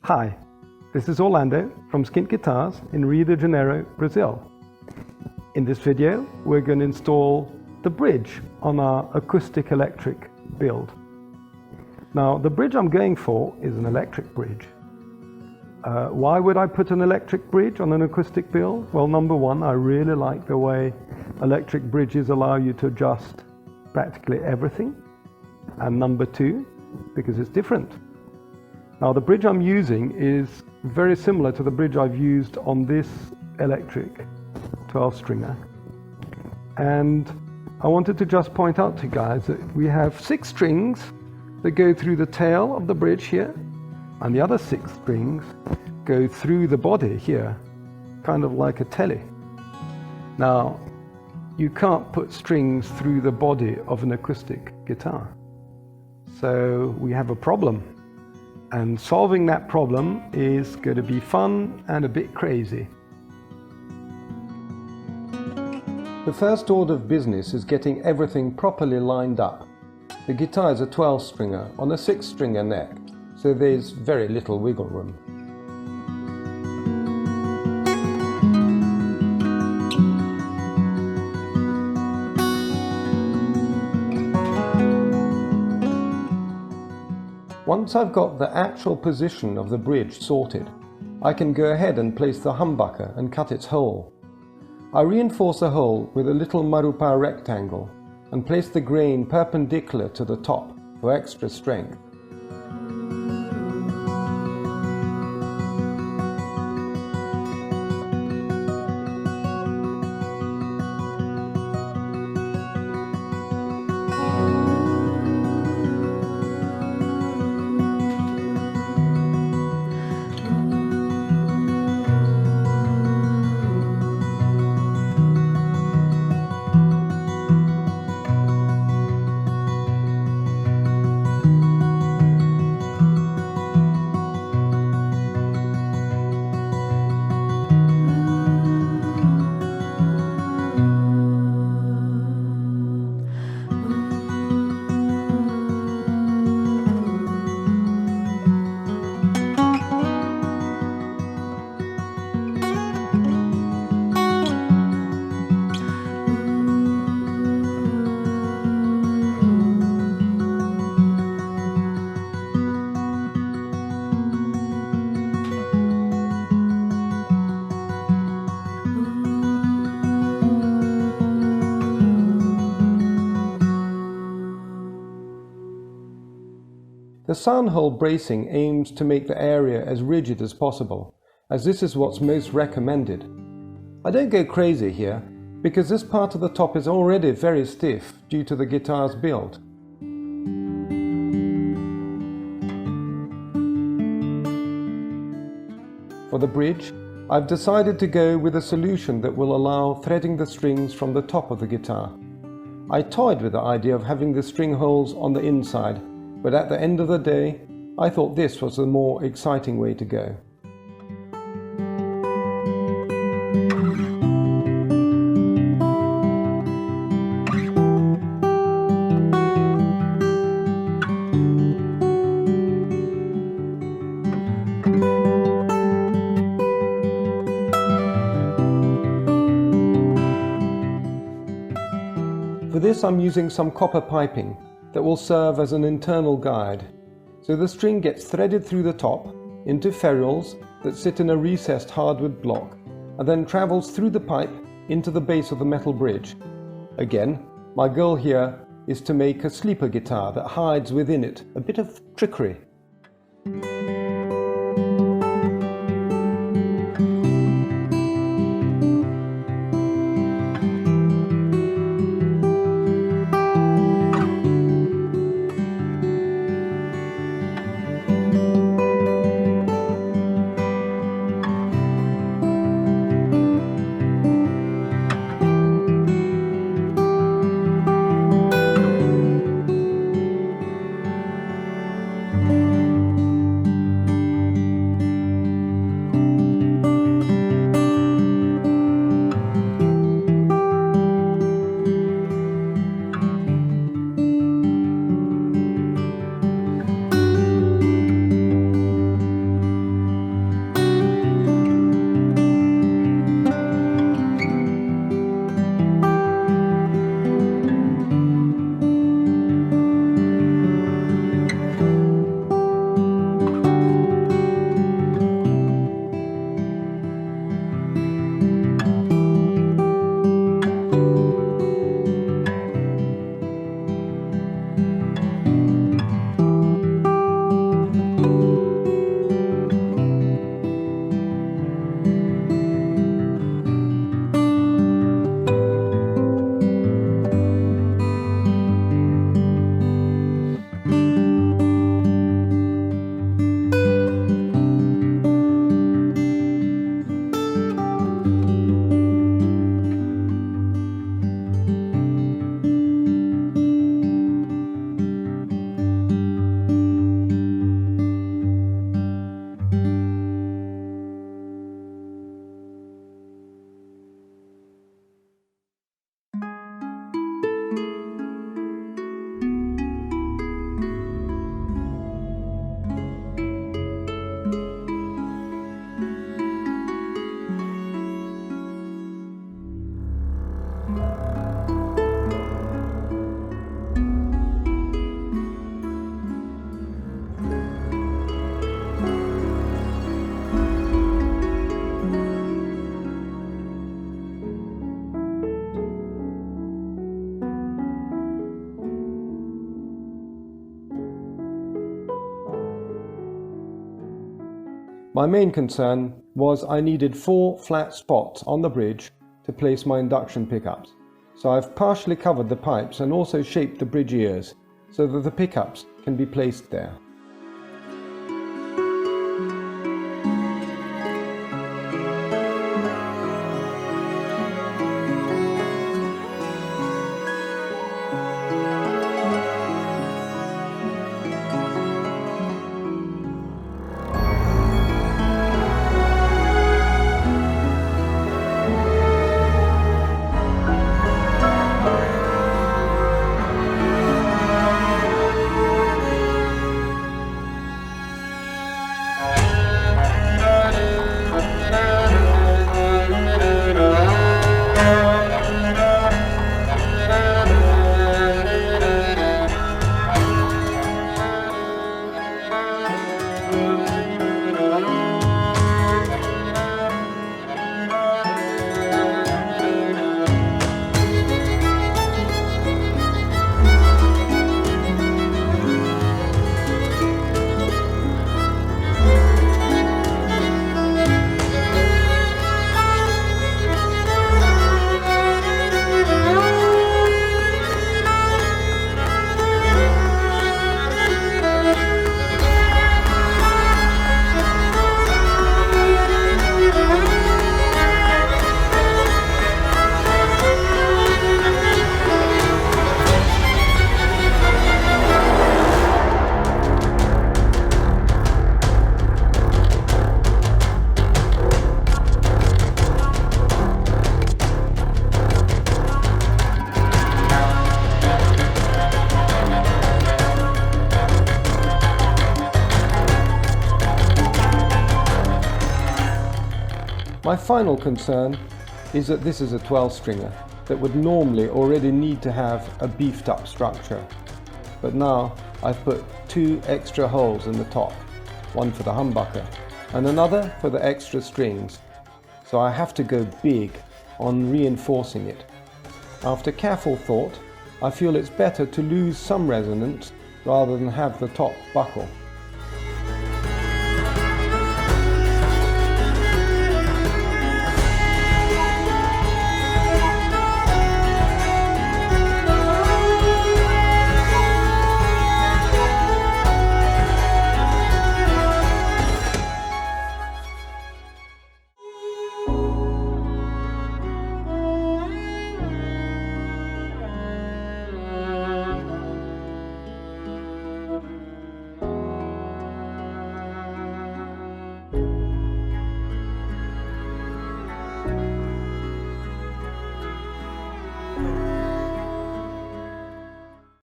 Hi, this is Orlando from Skint Guitars in Rio de Janeiro, Brazil. In this video, we're going to install the bridge on our acoustic electric build. Now, the bridge I'm going for is an electric bridge. Why would I put an electric bridge on an acoustic build? Well, number one, I really like the way electric bridges allow you to adjust practically everything. And number two, because it's different. Now, the bridge I'm using is very similar to the bridge I've used on this electric 12-stringer. And I wanted to just point out to you guys that we have 6 strings that go through the tail of the bridge here, and the other 6 strings go through the body here, kind of like a telly. Now, you can't put strings through the body of an acoustic guitar. So we have a problem. And solving that problem is going to be fun and a bit crazy. The first order of business is getting everything properly lined up. The guitar is a 12-stringer on a 6-stringer neck, so there's very little wiggle room. Once I've got the actual position of the bridge sorted, I can go ahead and place the humbucker and cut its hole. I reinforce the hole with a little marupá rectangle and place the grain perpendicular to the top for extra strength. The sound hole bracing aims to make the area as rigid as possible, as this is what's most recommended. I don't go crazy here, because this part of the top is already very stiff due to the guitar's build. For the bridge, I've decided to go with a solution that will allow threading the strings from the top of the guitar. I toyed with the idea of having the string holes on the inside, but at the end of the day, I thought this was the more exciting way to go. For this, I'm using some copper piping that will serve as an internal guide. So the string gets threaded through the top into ferrules that sit in a recessed hardwood block and then travels through the pipe into the base of the metal bridge. Again, my goal here is to make a sleeper guitar that hides within it a bit of trickery. My main concern was I needed 4 flat spots on the bridge to place my induction pickups. So I've partially covered the pipes and also shaped the bridge ears so that the pickups can be placed there. My final concern is that this is a 12-stringer that would normally already need to have a beefed up structure. But now I've put 2 extra holes in the top, one for the humbucker and another for the extra strings. So I have to go big on reinforcing it. After careful thought, I feel it's better to lose some resonance rather than have the top buckle.